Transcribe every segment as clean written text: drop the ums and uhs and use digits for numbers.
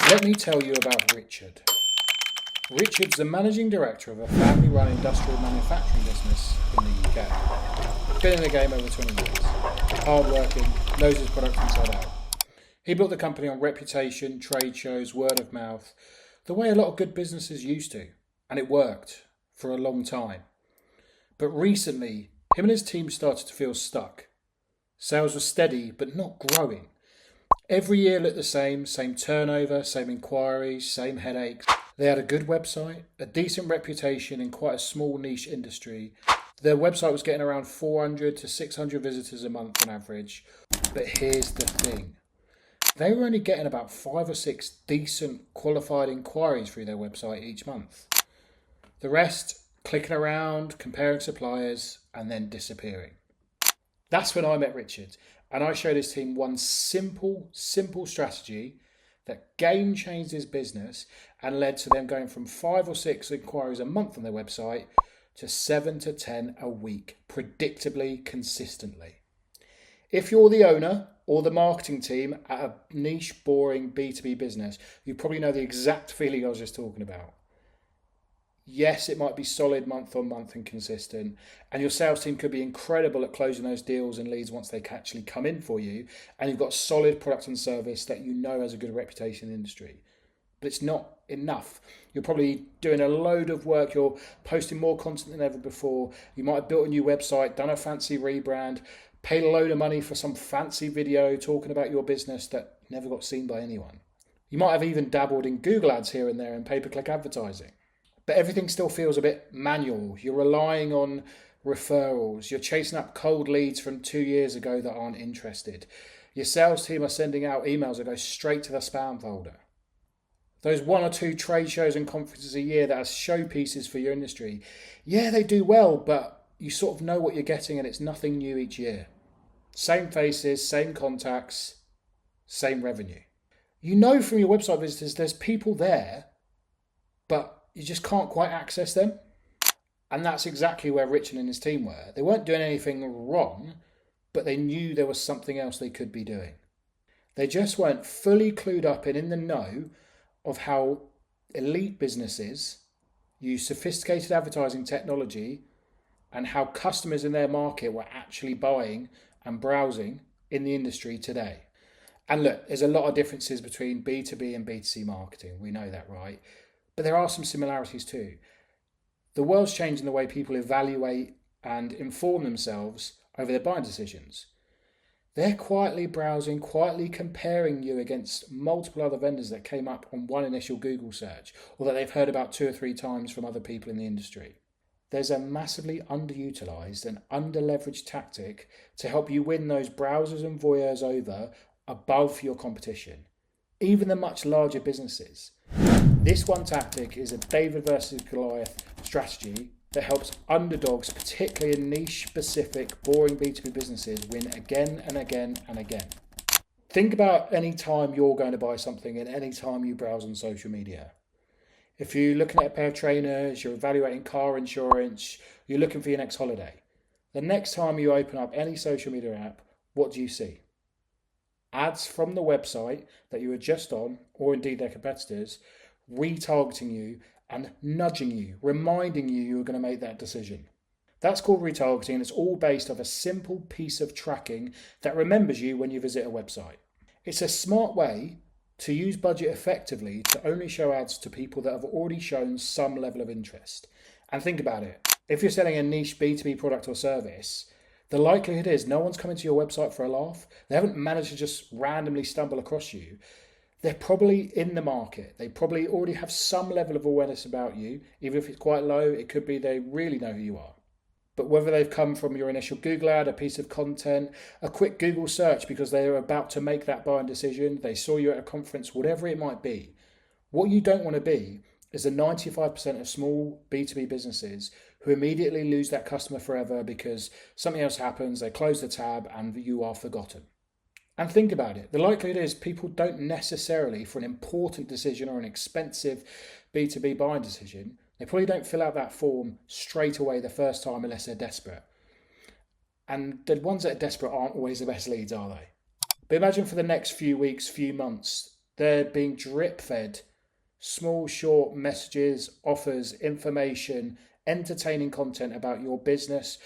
Let me tell you about Richard. Richard's the managing director of a family-run industrial manufacturing business in the UK. Been in the game over 20 years. Hard-working, knows his product inside out. He built the company on reputation, trade shows, word of mouth, the way a lot of good businesses used to. And it worked for a long time. But recently, him and his team started to feel stuck. Sales were steady, but not growing. Every year looked the same turnover, same inquiries, same headaches. They had a good website, a decent reputation in quite a small niche industry. Their website was getting around 400 to 600 visitors a month on average. But here's the thing. They were only getting about 5 or 6 decent qualified inquiries through their website each month. The rest, clicking around, comparing suppliers, and then disappearing. That's when I met Richard, and I showed his team one simple strategy that game changed his business and led to them going from 5 or 6 inquiries a month on their website to 7 to 10 a week, predictably, consistently. If you're the owner or the marketing team at a niche, boring B2B business, you probably know the exact feeling I was just talking about. Yes, it might be solid month on month and consistent, and your sales team could be incredible at closing those deals and leads once they actually come in for you, and you've got solid product and service that you know has a good reputation in the industry. But it's not enough. You're probably doing a load of work, you're posting more content than ever before, you might have built a new website, done a fancy rebrand, paid a load of money for some fancy video talking about your business that never got seen by anyone. You might have even dabbled in Google ads here and there and pay-per-click advertising. But everything still feels a bit manual. You're relying on referrals. You're chasing up cold leads from 2 years ago that aren't interested. Your sales team are sending out emails that go straight to the spam folder. Those 1 or 2 trade shows and conferences a year that are showpieces for your industry, yeah, they do well, but you sort of know what you're getting and it's nothing new each year. Same faces, same contacts, same revenue. You know from your website visitors there's people there, but you just can't quite access them. And that's exactly where Richard and his team were. They weren't doing anything wrong, but they knew there was something else they could be doing. They just weren't fully clued up and in the know of how elite businesses use sophisticated advertising technology and how customers in their market were actually buying and browsing in the industry today. And look, there's a lot of differences between B2B and B2C marketing. We know that, right? But there are some similarities too. The world's changing the way people evaluate and inform themselves over their buying decisions. They're quietly browsing, quietly comparing you against multiple other vendors that came up on one initial Google search or that they've heard about 2 or 3 times from other people in the industry. There's a massively underutilized and underleveraged tactic to help you win those browsers and voyeurs over above your competition, even the much larger businesses. This one tactic is a David versus Goliath strategy that helps underdogs, particularly in niche-specific, boring B2B businesses, win again and again and again. Think about any time you're going to buy something and any time you browse on social media. If you're looking at a pair of trainers, you're evaluating car insurance, you're looking for your next holiday. The next time you open up any social media app, what do you see? Ads from the website that you were just on, or indeed their competitors, retargeting you and nudging you, reminding you were going to make that decision. That's called retargeting, and it's all based off a simple piece of tracking that remembers you when you visit a website. It's a smart way to use budget effectively to only show ads to people that have already shown some level of interest. And think about it. If you're selling a niche B2B product or service, the likelihood is no one's coming to your website for a laugh. They haven't managed to just randomly stumble across you. They're probably in the market. They probably already have some level of awareness about you. Even if it's quite low, it could be they really know who you are. But whether they've come from your initial Google ad, a piece of content, a quick Google search because they are about to make that buying decision, they saw you at a conference, whatever it might be, what you don't want to be is the 95% of small B2B businesses who immediately lose that customer forever because something else happens, they close the tab and you are forgotten. And think about it. The likelihood is people don't necessarily, for an important decision or an expensive B2B buying decision, they probably don't fill out that form straight away the first time unless they're desperate. And the ones that are desperate aren't always the best leads, are they? But imagine for the next few weeks, few months, They're being drip fed small, short messages, offers, information, entertaining content about your business,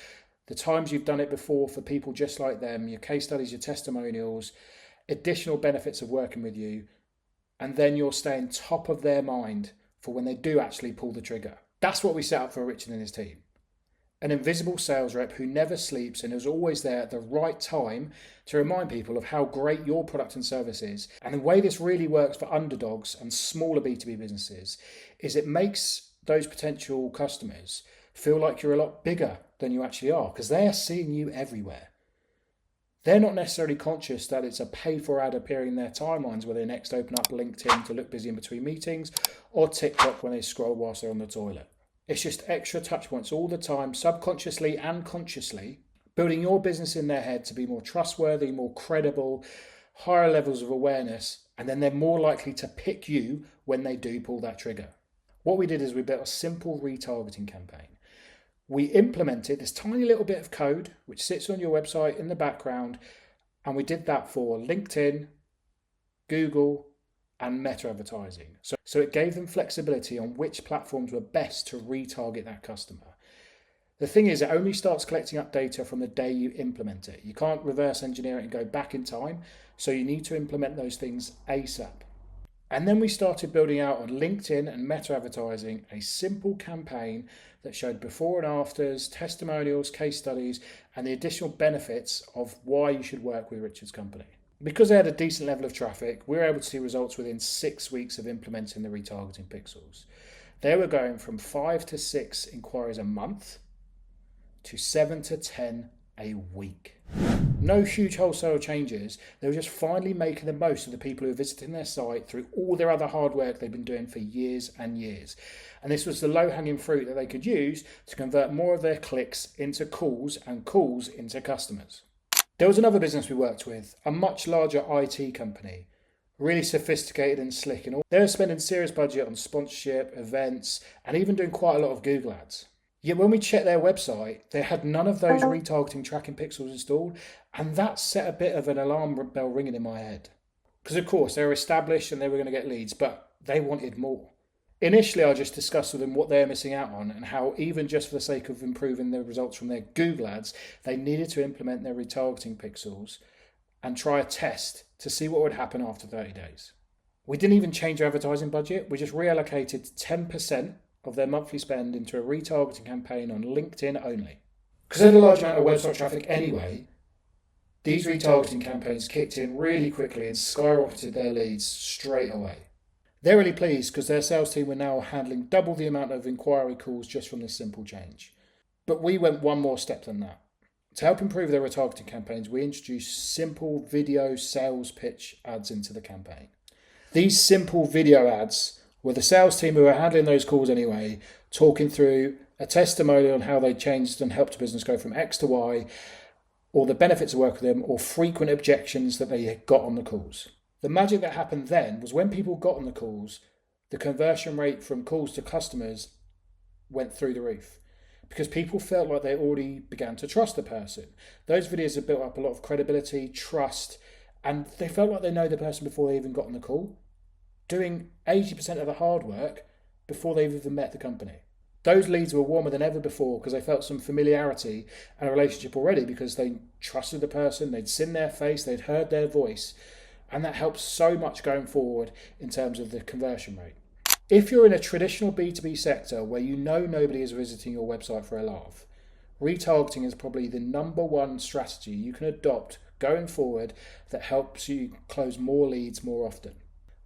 the times you've done it before for people just like them, your case studies, your testimonials, additional benefits of working with you, and then you're staying top of their mind for when they do actually pull the trigger. That's what we set up for Richard and his team. An invisible sales rep who never sleeps and is always there at the right time to remind people of how great your product and service is. And the way this really works for underdogs and smaller B2B businesses is it makes those potential customers feel like you're a lot bigger than you actually are, because they're seeing you everywhere. They're not necessarily conscious that it's a paid-for ad appearing in their timelines where they next open up LinkedIn to look busy in between meetings, or TikTok when they scroll whilst they're on the toilet. It's just extra touch points all the time, subconsciously and consciously, building your business in their head to be more trustworthy, more credible, higher levels of awareness, and then they're more likely to pick you when they do pull that trigger. What we did is we built a simple retargeting campaign. We implemented this tiny little bit of code which sits on your website in the background, and we did that for LinkedIn, Google, and meta advertising. So it gave them flexibility on which platforms were best to retarget that customer. The thing is, it only starts collecting up data from the day you implement it. You can't reverse engineer it and go back in time, so you need to implement those things ASAP. And then we started building out on LinkedIn and meta advertising a simple campaign that showed before and afters, testimonials, case studies, and the additional benefits of why you should work with Richard's company. Because they had a decent level of traffic, we were able to see results within 6 weeks of implementing the retargeting pixels. They were going from 5 to 6 inquiries a month to 7 to 10 a week. No huge wholesale changes. They were just finally making the most of the people who were visiting their site through all their other hard work they've been doing for years and years. And this was the low-hanging fruit that they could use to convert more of their clicks into calls and calls into customers. There was another business we worked with, a much larger IT company, really sophisticated and slick and all. They were spending serious budget on sponsorship, events, and even doing quite a lot of Google ads. Yet when we checked their website, they had none of those retargeting tracking pixels installed, and that set a bit of an alarm bell ringing in my head. Because of course they were established and they were going to get leads, but they wanted more. Initially, I just discussed with them what they're missing out on and how, even just for the sake of improving the results from their Google ads, they needed to implement their retargeting pixels and try a test to see what would happen after 30 days. We didn't even change our advertising budget. We just reallocated 10% of their monthly spend into a retargeting campaign on LinkedIn only. Because they had a large amount of website traffic anyway, these retargeting campaigns kicked in really quickly and skyrocketed their leads straight away. They're really pleased because their sales team were now handling double the amount of inquiry calls just from this simple change. But we went one more step than that. To help improve their retargeting campaigns, we introduced simple video sales pitch ads into the campaign. These simple video ads were the sales team who were handling those calls anyway, talking through a testimonial on how they changed and helped a business go from X to Y, or the benefits of work with them, or frequent objections that they got on the calls. The magic that happened then was when people got on the calls, the conversion rate from calls to customers went through the roof because people felt like they already began to trust the person. Those videos have built up a lot of credibility, trust, and they felt like they know the person before they even got on the call, doing 80% of the hard work before they've even met the company. Those leads were warmer than ever before because they felt some familiarity and a relationship already because they trusted the person, they'd seen their face, they'd heard their voice. And that helps so much going forward in terms of the conversion rate. If you're in a traditional B2B sector where you know nobody is visiting your website for a laugh, retargeting is probably the number one strategy you can adopt going forward that helps you close more leads more often.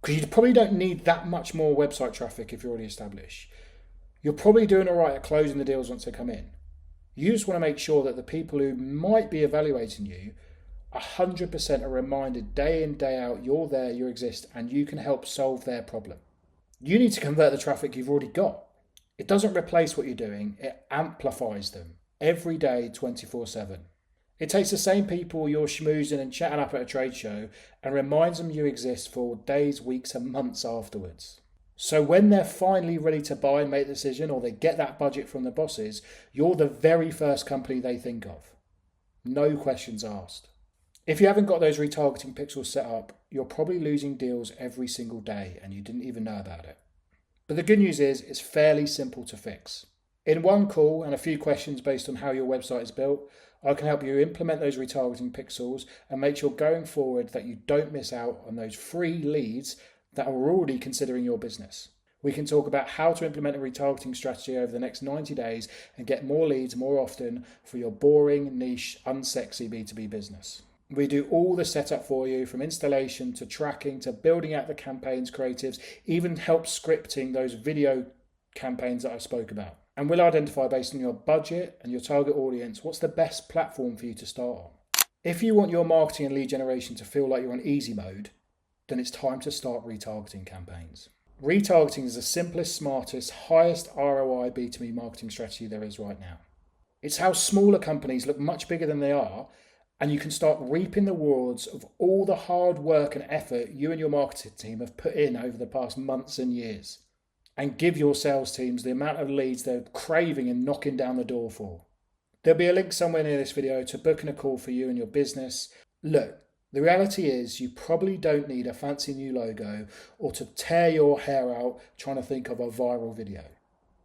Because you probably don't need that much more website traffic if you're already established. You're probably doing all right at closing the deals once they come in. You just want to make sure that the people who might be evaluating you 100% are reminded day in, day out, you're there, you exist, and you can help solve their problem. You need to convert the traffic you've already got. It doesn't replace what you're doing, it amplifies them every day, 24/7. It takes the same people you're schmoozing and chatting up at a trade show and reminds them you exist for days, weeks, and months afterwards. So when they're finally ready to buy and make the decision, or they get that budget from the bosses, you're the very first company they think of. No questions asked. If you haven't got those retargeting pixels set up, you're probably losing deals every single day and you didn't even know about it. But the good news is it's fairly simple to fix. In one call and a few questions based on how your website is built, I can help you implement those retargeting pixels and make sure going forward that you don't miss out on those free leads that are already considering your business. We can talk about how to implement a retargeting strategy over the next 90 days and get more leads more often for your boring, niche, unsexy B2B business. We do all the setup for you, from installation to tracking to building out the campaigns, creatives, even help scripting those video campaigns that I spoke about. And we'll identify, based on your budget and your target audience, what's the best platform for you to start on. If you want your marketing and lead generation to feel like you're on easy mode, then it's time to start retargeting campaigns. Retargeting is the simplest, smartest, highest ROI B2B marketing strategy there is right now. It's how smaller companies look much bigger than they are, and you can start reaping the rewards of all the hard work and effort you and your marketing team have put in over the past months and years, and give your sales teams the amount of leads they're craving and knocking down the door for. There'll be a link somewhere near this video to booking a call for you and your business. Look, the reality is you probably don't need a fancy new logo or to tear your hair out trying to think of a viral video.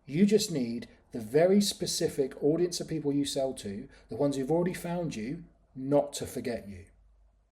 You just need the very specific audience of people you sell to, the ones who've already found you, not to forget you.